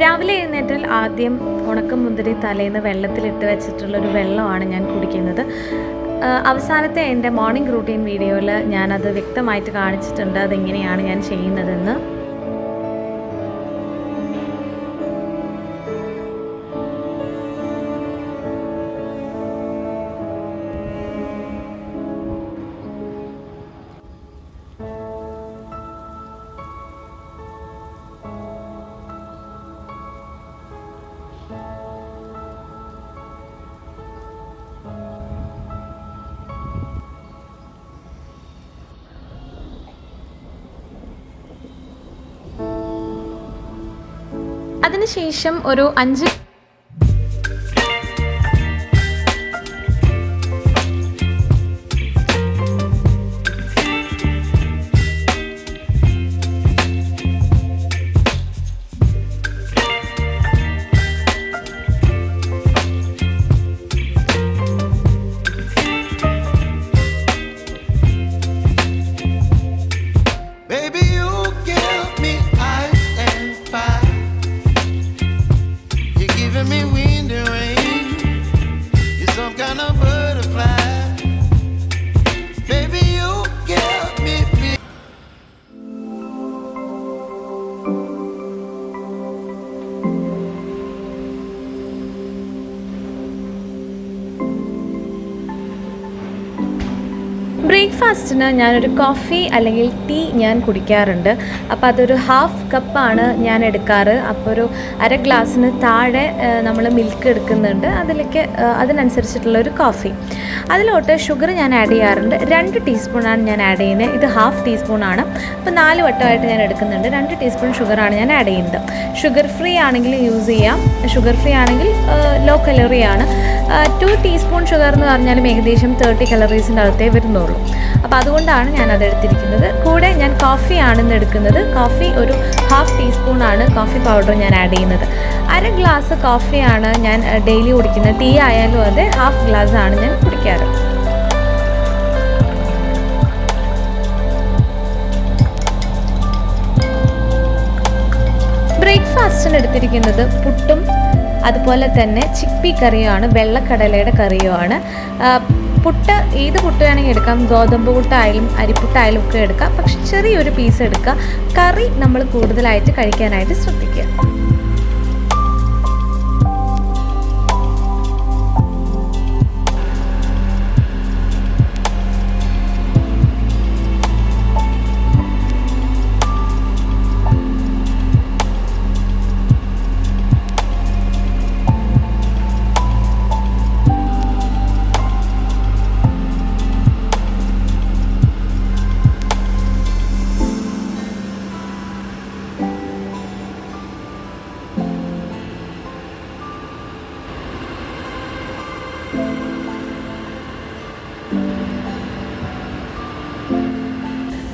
രാവിലെ എഴുന്നേറ്റാൽ ആദ്യം ഉണക്കമുന്തിരി തലേന്ന് വെള്ളത്തിലിട്ട് വെച്ചിട്ടുള്ളൊരു വെള്ളമാണ് ഞാൻ കുടിക്കുന്നത്. അവസാനത്തെ എൻ്റെ മോർണിംഗ് റൂട്ടീൻ വീഡിയോയിൽ ഞാനത് വ്യക്തമായിട്ട് കാണിച്ചിട്ടുണ്ട് അതെങ്ങനെയാണ് ഞാൻ ചെയ്യുന്നതെന്ന്. അതിനുശേഷം ഒരു 5 ബ്രേക്ക്ഫാസ്റ്റിന് ഞാനൊരു കോഫി അല്ലെങ്കിൽ ടീ ഞാൻ കുടിക്കാറുണ്ട്. അപ്പോൾ അതൊരു ഹാഫ് കപ്പാണ് ഞാൻ എടുക്കാറ്. അപ്പോൾ ഒരു അര ഗ്ലാസ്സിന് താഴെ നമ്മൾ മിൽക്ക് എടുക്കുന്നുണ്ട്. അതിലേക്ക് അതിനനുസരിച്ചിട്ടുള്ളൊരു കോഫി. അതിലോട്ട് ഷുഗർ ഞാൻ ആഡ് ചെയ്യാറുണ്ട്. 2 ടീസ്പൂണാണ് ഞാൻ ആഡ് ചെയ്യുന്നത്. ഇത് ഹാഫ് ടീസ്പൂണാണ്. അപ്പോൾ 4 വട്ടമായിട്ട് ഞാൻ എടുക്കുന്നുണ്ട്. 2 ടീസ്പൂൺ ഷുഗറാണ് ഞാൻ ആഡ് ചെയ്യുന്നത്. ഷുഗർ ഫ്രീ ആണെങ്കിൽ യൂസ് ചെയ്യാം. ഷുഗർ ഫ്രീ ആണെങ്കിൽ ലോ കലോറിയാണ്. 2 ടീസ്പൂൺ ഷുഗർ എന്ന് പറഞ്ഞാലും ഏകദേശം 30 കലോറീസിൻ്റെ അകത്തേ വരുന്നുള്ളൂ. അപ്പോൾ അതുകൊണ്ടാണ് ഞാൻ അതെടുത്തിരിക്കുന്നത്. കൂടെ ഞാൻ കോഫിയാണെന്ന് എടുക്കുന്നത്. കോഫി ഒരു ഹാഫ് ടീസ്പൂണാണ് കോഫി പൗഡർ ഞാൻ ആഡ് ചെയ്യുന്നത്. അര ഗ്ലാസ് കോഫിയാണ് ഞാൻ ഡെയിലി കുടിക്കുന്നത്. ടീ ആയാലും അതെ ഹാഫ് ഗ്ലാസ്സാണ് ഞാൻ കുടിക്കാറ്. ബ്രേക്ക്ഫാസ്റ്റിന് എടുത്തിരിക്കുന്നത് പുട്ടും അതുപോലെ തന്നെ ചിപ്പി കറിയുമാണ്, വെള്ളക്കടലയുടെ കറിയുമാണ്. പുട്ട് ഏത് പുട്ട് വേണമെങ്കിൽ എടുക്കാം. ഗോതമ്പ് പുട്ടായാലും അരിപ്പുട്ടായാലും ഒക്കെ എടുക്കാം. പക്ഷെ ചെറിയൊരു പീസ് എടുക്കുക. കറി നമ്മൾ കൂടുതലായിട്ട് കഴിക്കാനായിട്ട് ശ്രദ്ധിക്കുക.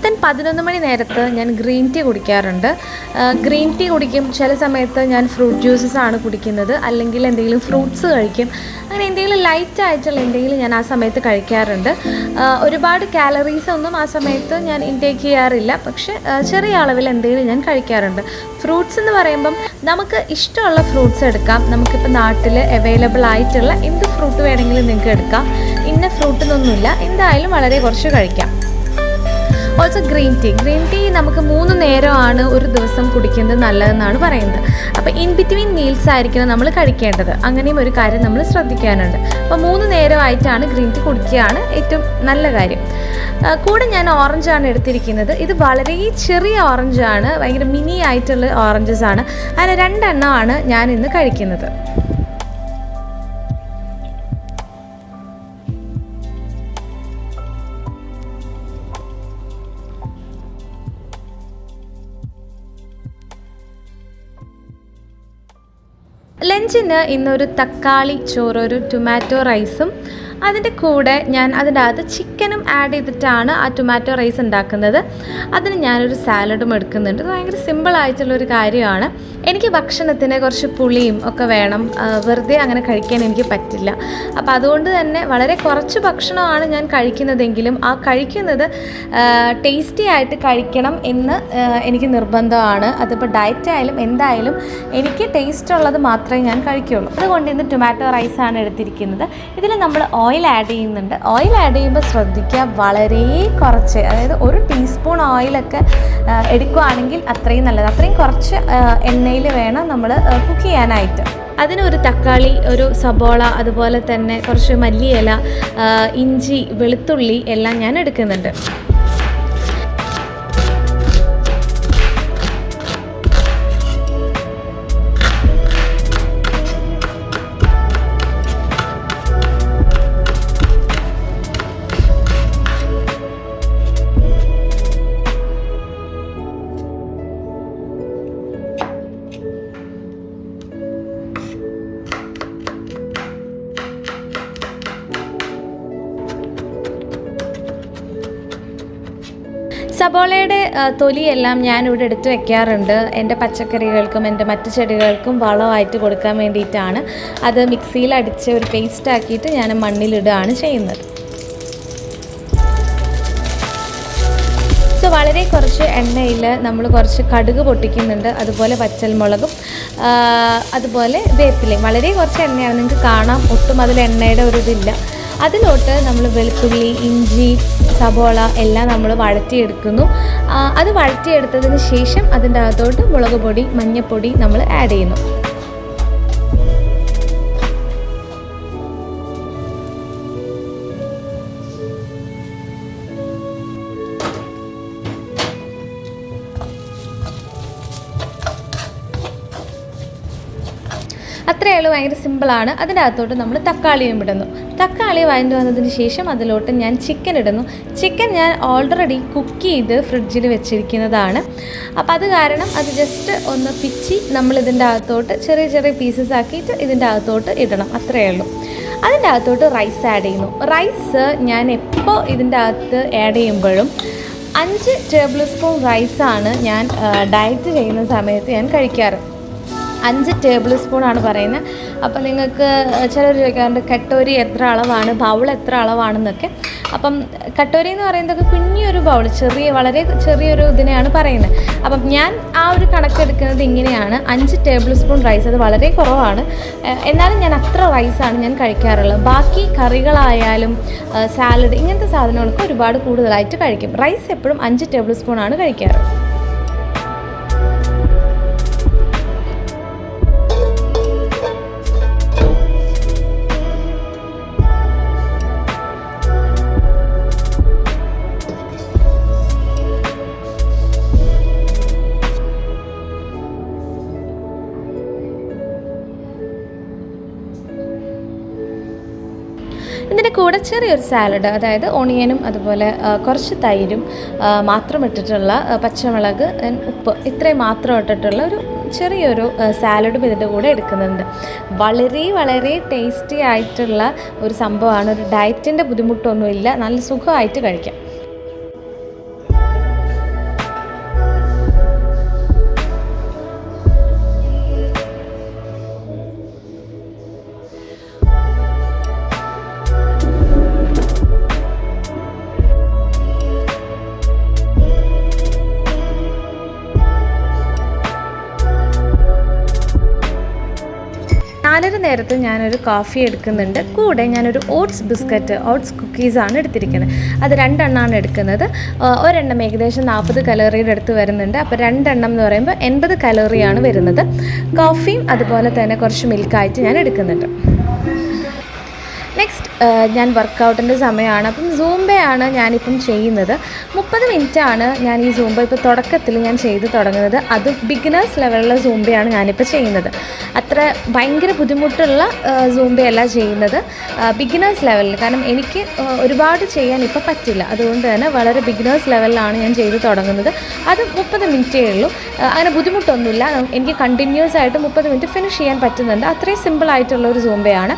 ദെൻ 11 മണി നേരത്ത് ഞാൻ ഗ്രീൻ ടീ കുടിക്കാറുണ്ട്. ഗ്രീൻ ടീ കുടിക്കും. ചില സമയത്ത് ഞാൻ ഫ്രൂട്ട് ജ്യൂസസ് ആണ് കുടിക്കുന്നത്. അല്ലെങ്കിൽ എന്തെങ്കിലും ഫ്രൂട്ട്സ് കഴിക്കും. അങ്ങനെ എന്തെങ്കിലും ലൈറ്റ് ആയിട്ടുള്ള എന്തെങ്കിലും ഞാൻ ആ സമയത്ത് കഴിക്കാറുണ്ട്. ഒരുപാട് കാലറീസ് ഒന്നും ആ സമയത്ത് ഞാൻ ഇൻടേക്ക് ചെയ്യാറില്ല. പക്ഷേ ചെറിയ അളവിൽ എന്തെങ്കിലും ഞാൻ കഴിക്കാറുണ്ട്. ഫ്രൂട്ട്സ് എന്ന് പറയുമ്പം നമുക്ക് ഇഷ്ടമുള്ള ഫ്രൂട്ട്സ് എടുക്കാം. നമുക്കിപ്പോൾ നാട്ടിൽ അവൈലബിൾ ആയിട്ടുള്ള എന്ത് ഫ്രൂട്ട് വേണമെങ്കിലും നിങ്ങൾക്ക് എടുക്കാം. ഇന്ന ഫ്രൂട്ട് എന്നൊന്നുമില്ല. എന്തായാലും വളരെ കുറച്ച് കഴിക്കാം. ഓൾസോ ഗ്രീൻ ടീ നമുക്ക് 3 നേരമാണ് ഒരു ദിവസം കുടിക്കുന്നത് നല്ലതെന്നാണ് പറയുന്നത്. അപ്പോൾ ഇൻ ബിറ്റ്വീൻ മീൽസ് ആയിരിക്കണം നമ്മൾ കഴിക്കേണ്ടത്. അങ്ങനെയും ഒരു കാര്യം നമ്മൾ ശ്രദ്ധിക്കാനുണ്ട്. അപ്പോൾ 3 നേരമായിട്ടാണ് ഗ്രീൻ ടീ കുടിക്കുകയാണ് ഏറ്റവും നല്ല കാര്യം. കൂടെ ഞാൻ ഓറഞ്ചാണ് എടുത്തിരിക്കുന്നത്. ഇത് വളരെ ചെറിയ ഓറഞ്ചാണ്, ഭയങ്കര മിനി ആയിട്ടുള്ള ഓറഞ്ചസ് ആണ്. അങ്ങനെ 2 എണ്ണമാണ് ഞാൻ ഇന്ന് കഴിക്കുന്നത്. ലഞ്ചിന് ഇന്നൊരു തക്കാളി ചോറ്, ഒരു ടൊമാറ്റോ റൈസും അതിൻ്റെ കൂടെ ഞാൻ അതിൻ്റെ അകത്ത് ചിക്കനും ആഡ് ചെയ്തിട്ടാണ് ആ ടൊമാറ്റോ റൈസ് ഉണ്ടാക്കുന്നത്. അതിന് ഞാനൊരു സാലഡും എടുക്കുന്നുണ്ട്. ഭയങ്കര സിമ്പിളായിട്ടുള്ളൊരു കാര്യമാണ്. എനിക്ക് ഭക്ഷണത്തിന് കുറച്ച് പുളിയും ഒക്കെ വേണം, വെറുതെ അങ്ങനെ കഴിക്കാൻ എനിക്ക് പറ്റില്ല. അപ്പോൾ അതുകൊണ്ട് തന്നെ വളരെ കുറച്ച് ഭക്ഷണമാണ് ഞാൻ കഴിക്കുന്നതെങ്കിലും ആ കഴിക്കുന്നത് ടേസ്റ്റി ആയിട്ട് കഴിക്കണം എന്ന് എനിക്ക് നിർബന്ധമാണ്. അതിപ്പോൾ ഡയറ്റ് ആയാലും എന്തായാലും എനിക്ക് ടേസ്റ്റ് ഉള്ളത് മാത്രമേ ഞാൻ കഴിക്കുകയുള്ളൂ. അതുകൊണ്ട് ഇന്ന് ടൊമാറ്റോ റൈസാണ് എടുത്തിരിക്കുന്നത്. ഇതിൽ നമ്മൾ ഓയിൽ ആഡ് ചെയ്യുന്നുണ്ട്. ഓയിൽ ആഡ് ചെയ്യുമ്പോൾ ശ്രദ്ധിക്കുക, വളരെ കുറച്ച്, അതായത് 1 ടീസ്പൂൺ ഓയിലൊക്കെ എടുക്കുകയാണെങ്കിൽ അത്രയും നല്ലത്. അത്രയും കുറച്ച് എണ്ണയിൽ വേണം നമ്മൾ കുക്ക് ചെയ്യാനായിട്ട്. അതിനൊരു തക്കാളി, ഒരു സബോള, അതുപോലെ തന്നെ കുറച്ച് മല്ലിയില, ഇഞ്ചി, വെളുത്തുള്ളി എല്ലാം ഞാൻ എടുക്കുന്നുണ്ട്. സബോളയുടെ തൊലിയെല്ലാം ഞാനിവിടെ എടുത്ത് വെക്കാറുണ്ട്. എൻ്റെ പച്ചക്കറികൾക്കും എൻ്റെ മറ്റ് ചെടികൾക്കും വളമായിട്ട് കൊടുക്കാൻ വേണ്ടിയിട്ടാണ്. അത് മിക്സിയിൽ അടിച്ച് ഒരു പേസ്റ്റ് ആക്കിയിട്ട് ഞാൻ മണ്ണിലിടുകയാണ് ചെയ്യുന്നത്. സോ വളരെ കുറച്ച് എണ്ണയിൽ നമ്മൾ കുറച്ച് കടുക് പൊട്ടിക്കുന്നുണ്ട്, അതുപോലെ പച്ചമുളകും, അതുപോലെ വേപ്പിലയും. വളരെ കുറച്ച് എണ്ണയാണ്, നിങ്ങൾക്ക് കാണാം ഒട്ടും അതിൽ എണ്ണയുടെ ഒരു ഇതില്ല. അതിലോട്ട് നമ്മൾ വെളുത്തുള്ളി, ഇഞ്ചി, സബോള എല്ലാം നമ്മൾ വഴറ്റിയെടുക്കുന്നു. അത് വഴറ്റിയെടുത്തതിന് ശേഷം അതിൻ്റെ അകത്തോട്ട് മുളക് പൊടി, മഞ്ഞൾപ്പൊടി നമ്മൾ ആഡ് ചെയ്യുന്നു. അത്രയേ ഉള്ളൂ, ഭയങ്കര സിമ്പിളാണ്. അതിൻ്റെ അകത്തോട്ട് നമ്മൾ തക്കാളിയും ഇടുന്നു. തക്കാളി വഴണ്ട് വന്നതിന് ശേഷം അതിലോട്ട് ഞാൻ ചിക്കൻ ഇടുന്നു. ചിക്കൻ ഞാൻ ഓൾറെഡി കുക്ക് ചെയ്ത് ഫ്രിഡ്ജിൽ വെച്ചിരിക്കുന്നതാണ്. അപ്പോൾ അത് കാരണം അത് ജസ്റ്റ് ഒന്ന് പിച്ചി നമ്മൾ ഇതിൻ്റെ അകത്തോട്ട് ചെറിയ ചെറിയ പീസസ് ആക്കിയിട്ട് ഇതിൻ്റെ അകത്തോട്ട് ഇടണം, അത്രയേ ഉള്ളൂ. അതിൻ്റെ അകത്തോട്ട് റൈസ് ആഡ് ചെയ്യുന്നു. റൈസ് ഞാൻ എപ്പോൾ ഇതിൻ്റെ അകത്ത് ആഡ് ചെയ്യുമ്പോഴും 5 ടേബിൾ സ്പൂൺ റൈസാണ് ഞാൻ ഡയറ്റ് ചെയ്യുന്ന സമയത്ത് ഞാൻ കഴിക്കാറ്. 5 ടേബിൾ സ്പൂണാണ് പറയുന്നത്. അപ്പം നിങ്ങൾക്ക് ചിലർ ചോദിക്കാറുണ്ട് കട്ടോരി എത്ര അളവാണ്, ബൗൾ എത്ര അളവാണെന്നൊക്കെ. അപ്പം കട്ടോരി എന്ന് പറയുന്നത് കുഞ്ഞൊരു ബൗൾ, വളരെ ചെറിയൊരു ഇതിനെയാണ് പറയുന്നത്. അപ്പം ഞാൻ ആ ഒരു കണക്കെടുക്കുന്നത് ഇങ്ങനെയാണ്: 5 ടേബിൾ സ്പൂൺ റൈസ്. അത് വളരെ കുറവാണ്, എന്നാലും ഞാൻ അത്ര റൈസാണ് ഞാൻ കഴിക്കാറുള്ളത്. ബാക്കി കറികളായാലും സാലഡ് ഇങ്ങനത്തെ സാധനങ്ങളൊക്കെ ഒരുപാട് കൂടുതലായിട്ട് കഴിക്കും. റൈസ് എപ്പോഴും 5 ടേബിൾ സ്പൂണാണ് കഴിക്കാറ്. ഇതിൻ്റെ കൂടെ ചെറിയൊരു സാലഡ്, അതായത് ഓണിയനും അതുപോലെ കുറച്ച് തൈരും മാത്രം ഇട്ടിട്ടുള്ള, പച്ചമുളക്, ഉപ്പ്, ഇത്രയും മാത്രം ഇട്ടിട്ടുള്ള ഒരു ചെറിയൊരു സാലഡും ഇതിൻ്റെ കൂടെ എടുക്കുന്നുണ്ട്. വളരെ വളരെ ടേസ്റ്റി ആയിട്ടുള്ള ഒരു സംഭവമാണ്. ഒരു ഡയറ്റിൻ്റെ ബുദ്ധിമുട്ടൊന്നുമില്ല, നല്ല സുഖമായിട്ട് കഴിക്കാം. നേരത്ത് ഞാനൊരു കോഫി എടുക്കുന്നുണ്ട്. കൂടെ ഞാനൊരു ഓട്സ് ബിസ്ക്കറ്റ്, ഓട്സ് കുക്കീസാണ് എടുത്തിരിക്കുന്നത്. അത് 2 എണ്ണമാണ് എടുക്കുന്നത്. ഒരെണ്ണം ഏകദേശം 40 കലോറിയുടെ അടുത്ത് വരുന്നുണ്ട്. അപ്പോൾ 2 എണ്ണം എന്ന് പറയുമ്പോൾ 80 കലോറിയാണ് വരുന്നത്. കോഫിയും അതുപോലെ തന്നെ കുറച്ച് മിൽക്കായിട്ട് ഞാൻ എടുക്കുന്നുണ്ട്. നെക്സ്റ്റ് ഞാൻ വർക്കൗട്ടിൻ്റെ സമയമാണ്. അപ്പം സൂംബയാണ് ഞാനിപ്പം ചെയ്യുന്നത്. 30 മിനിറ്റാണ് ഞാൻ ഈ സൂംബ ഇപ്പോൾ തുടക്കത്തിൽ ഞാൻ ചെയ്ത് തുടങ്ങുന്നത്. അത് ബിഗിനേഴ്സ് ലെവലിലുള്ള സൂംബയാണ് ഞാനിപ്പോൾ ചെയ്യുന്നത്. അത്ര ഭയങ്കര ബുദ്ധിമുട്ടുള്ള സൂംബയല്ല ചെയ്യുന്നത്, ബിഗിനേഴ്സ് ലെവലിൽ. കാരണം എനിക്ക് ഒരുപാട് ചെയ്യാൻ ഇപ്പോൾ പറ്റില്ല, അതുകൊണ്ട് തന്നെ വളരെ ബിഗിനേഴ്സ് ലെവലിലാണ് ഞാൻ ചെയ്ത് തുടങ്ങുന്നത്. അത് 30 മിനിറ്റേ ഉള്ളൂ, അങ്ങനെ ബുദ്ധിമുട്ടൊന്നുമില്ല. എനിക്ക് കണ്ടിന്യൂസ് ആയിട്ട് 30 മിനിറ്റ് ഫിനിഷ് ചെയ്യാൻ പറ്റുന്നുണ്ട്. അത്രയും സിമ്പിളായിട്ടുള്ളൊരു സൂംബയാണ്.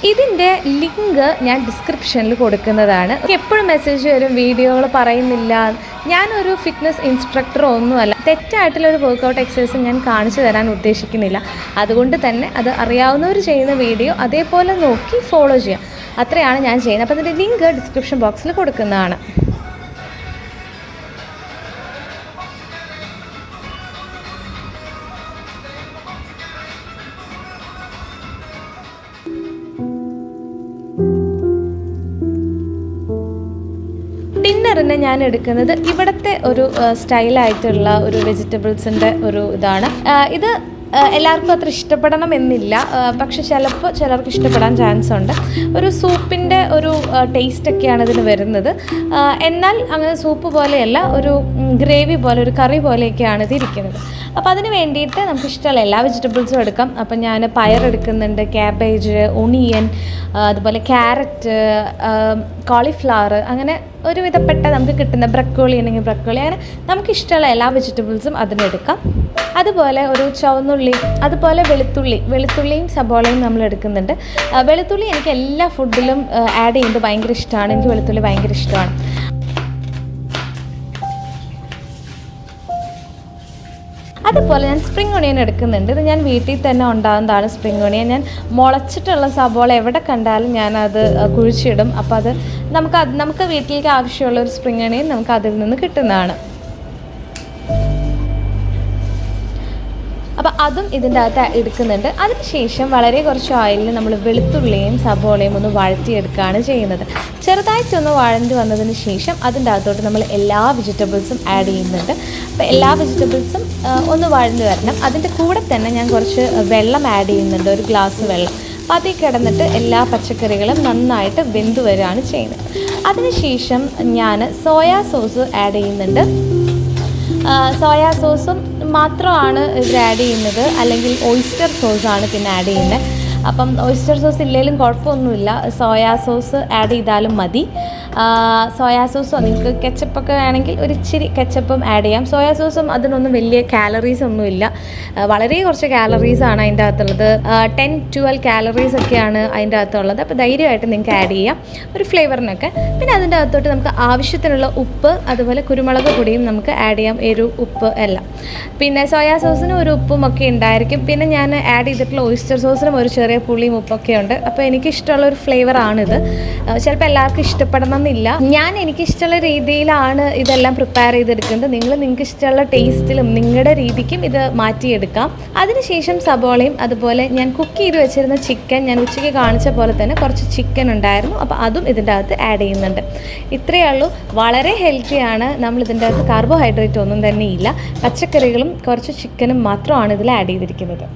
ഇതിൻ്റെ ലിങ്ക് ഞാൻ ഡിസ്ക്രിപ്ഷനിൽ കൊടുക്കുന്നതാണ്. എപ്പോഴും മെസ്സേജ് വരും വീഡിയോകൾ പറയുന്നില്ല. ഞാനൊരു ഫിറ്റ്നസ് ഇൻസ്ട്രക്ടറോ ഒന്നുമല്ല, തെറ്റായിട്ടുള്ളൊരു വർക്കൗട്ട് എക്സസൈസും ഞാൻ കാണിച്ചു തരാൻ ഉദ്ദേശിക്കുന്നില്ല. അതുകൊണ്ട് തന്നെ അത് അറിയാവുന്നവർ ചെയ്യുന്ന വീഡിയോ അതേപോലെ നോക്കി ഫോളോ ചെയ്യാം, അത്രയാണ് ഞാൻ ചെയ്യുന്നത്. അപ്പോൾ അതിൻ്റെ ലിങ്ക് ഡിസ്ക്രിപ്ഷൻ ബോക്സിൽ കൊടുക്കുന്നതാണ്. ഡിന്നറിന് ഞാൻ എടുക്കുന്നത് ഇവിടുത്തെ ഒരു സ്റ്റൈലായിട്ടുള്ള ഒരു വെജിറ്റബിൾസിൻ്റെ ഒരു ഇതാണ്. ഇത് എല്ലാവർക്കും അത്ര ഇഷ്ടപ്പെടണം എന്നില്ല, പക്ഷെ ചിലപ്പോൾ ചിലർക്ക് ഇഷ്ടപ്പെടാൻ ചാൻസ് ഉണ്ട്. ഒരു സൂപ്പിൻ്റെ ഒരു ടേസ്റ്റൊക്കെയാണ് ഇതിന് വരുന്നത്. എന്നാൽ അങ്ങനെ സൂപ്പ് പോലെയല്ല, ഒരു ഗ്രേവി പോലെ, ഒരു കറി പോലെയൊക്കെയാണ് ഇത് ഇരിക്കുന്നത്. അപ്പോൾ അതിന് വേണ്ടിയിട്ട് നമുക്ക് ഇഷ്ടമുള്ള എല്ലാ വെജിറ്റബിൾസും എടുക്കാം. അപ്പം ഞാൻ പയറെടുക്കുന്നുണ്ട്, ക്യാബേജ്, ഒണിയൻ, അതുപോലെ ക്യാരറ്റ്, കോളിഫ്ലവർ, അങ്ങനെ ഒരുവിധപ്പെട്ട നമുക്ക് കിട്ടുന്ന ബ്രക്കോളി ഉണ്ടെങ്കിൽ ബ്രക്കോളി, അങ്ങനെ നമുക്കിഷ്ടമുള്ള എല്ലാ വെജിറ്റബിൾസും അതിനെടുക്കാം. അതുപോലെ ഒരു ചുവന്നുള്ളി, അതുപോലെ വെളുത്തുള്ളിയും സബോളയും നമ്മൾ എടുക്കുന്നുണ്ട്. വെളുത്തുള്ളി എനിക്ക് എല്ലാ ഫുഡിലും ആഡ് ചെയ്യുന്നത് ഭയങ്കര ഇഷ്ടമാണ്. എനിക്ക് വെളുത്തുള്ളി ഭയങ്കര ഇഷ്ടമാണ്. അതുപോലെ ഞാൻ സ്പ്രിംഗ് ഒണിയൻ എടുക്കുന്നുണ്ട്. ഇത് ഞാൻ വീട്ടിൽ തന്നെ ഉണ്ടാകുന്നതാണ് സ്പ്രിംഗ് ഒണിയൻ. ഞാൻ മുളച്ചിട്ടുള്ള സബോള എവിടെ കണ്ടാലും ഞാനത് കുഴിച്ചിടും. അപ്പോൾ അത് നമുക്ക് വീട്ടിലേക്ക് ആവശ്യമുള്ള ഒരു സ്പ്രിംഗ് ഒണിയൻ നമുക്ക് അതിൽ നിന്ന് കിട്ടുന്നതാണ്. അപ്പോൾ അതും ഇതിൻ്റെ അകത്ത് എടുക്കുന്നുണ്ട്. അതിനുശേഷം വളരെ കുറച്ച് ഓയിലിൽ നമ്മൾ വെളുത്തുള്ളിയും സബോളയും ഒന്ന് വഴറ്റിയെടുക്കുകയാണ് ചെയ്യുന്നത്. ചെറുതായിട്ടൊന്ന് വഴണ്ടി വന്നതിന് ശേഷം അതിൻ്റെ അകത്തോട്ട് നമ്മൾ എല്ലാ വെജിറ്റബിൾസും ആഡ് ചെയ്യുന്നുണ്ട്. അപ്പോൾ എല്ലാ വെജിറ്റബിൾസും ഒന്ന് വഴണ്ടി വരണം. അതിൻ്റെ കൂടെ തന്നെ ഞാൻ കുറച്ച് വെള്ളം ആഡ് ചെയ്യുന്നുണ്ട്, ഒരു ഗ്ലാസ് വെള്ളം. അപ്പോൾ അതിൽ കിടന്നിട്ട് എല്ലാ പച്ചക്കറികളും നന്നായിട്ട് വെന്ത് വരികയാണ് ചെയ്യുന്നത്. അതിനുശേഷം ഞാൻ സോയാ സോസ് ആഡ് ചെയ്യുന്നുണ്ട്. സോയാ സോസും മാത്രമാണ് ഇതിൽ ആഡ് ചെയ്യുന്നത്, അല്ലെങ്കിൽ ഓയിസ്റ്റർ സോസാണ് പിന്നെ ആഡ് ചെയ്യുന്നത്. അപ്പം ഓയിസ്റ്റർ സോസ് ഇല്ലെങ്കിലും കുഴപ്പമൊന്നുമില്ല, സോയാ സോസ് ആഡ് ചെയ്താലും മതി. സോയാ സോസോ നിങ്ങൾക്ക് കെച്ചപ്പൊക്കെ വേണമെങ്കിൽ ഒരു ഇച്ചിരി കെച്ചപ്പും ആഡ് ചെയ്യാം. സോയാ സോസും അതിനൊന്നും വലിയ കാലറീസ് ഒന്നുമില്ല, വളരെ കുറച്ച് കാലറീസാണ് അതിൻ്റെ അകത്തുള്ളത്. 10-12 കാലറീസ് ഒക്കെയാണ് അതിൻ്റെ അകത്തുള്ളത്. അപ്പോൾ ധൈര്യമായിട്ട് നിങ്ങൾക്ക് ആഡ് ചെയ്യാം ഒരു ഫ്ലേവറിനൊക്കെ. പിന്നെ അതിൻ്റെ അകത്തോട്ട് നമുക്ക് ആവശ്യത്തിനുള്ള ഉപ്പ്, അതുപോലെ കുരുമുളക് പൊടിയും നമുക്ക് ആഡ് ചെയ്യാം, എരിവ്, ഉപ്പ് എല്ലാം. പിന്നെ സോയാ സോസിനും ഒരു ഉപ്പും ഒക്കെ ഉണ്ടായിരിക്കും. പിന്നെ ഞാൻ ആഡ് ചെയ്തിട്ടുള്ള ഓയിസ്റ്റർ സോസിനും ഒരു ചെറിയ പുളിയും ഉപ്പൊക്കെ ഉണ്ട്. അപ്പോൾ എനിക്കിഷ്ടമുള്ള ഒരു ഫ്ലേവറാണിത്. ചിലപ്പോൾ എല്ലാവർക്കും ഇഷ്ടപ്പെടണം എന്നില്ല. ഞാൻ എനിക്കിഷ്ടമുള്ള രീതിയിലാണ് ഇതെല്ലാം പ്രിപ്പയർ ചെയ്തെടുക്കുന്നത്. നിങ്ങൾക്ക് ഇഷ്ടമുള്ള ടേസ്റ്റിലും നിങ്ങളുടെ രീതിക്കും ഇത് മാറ്റിയെടുക്കാം. അതിനുശേഷം സബോളയും, അതുപോലെ ഞാൻ കുക്ക് ചെയ്ത് വെച്ചിരുന്ന ചിക്കൻ, ഞാൻ ഉച്ചയ്ക്ക് കാണിച്ച പോലെ തന്നെ കുറച്ച് ചിക്കൻ ഉണ്ടായിരുന്നു, അപ്പോൾ അതും ഇതിൻ്റെ അകത്ത് ആഡ് ചെയ്യുന്നുണ്ട്. ഇത്രയേ ഉള്ളൂ. വളരെ ഹെൽത്തിയാണ്. നമ്മളിതിൻ്റെ അകത്ത് കാർബോഹൈഡ്രേറ്റ് ഒന്നും തന്നെ ഇല്ല. പച്ചക്കറികളും കുറച്ച് ചിക്കനും മാത്രമാണ് ഇതിൽ ആഡ് ചെയ്തിരിക്കുന്നത്.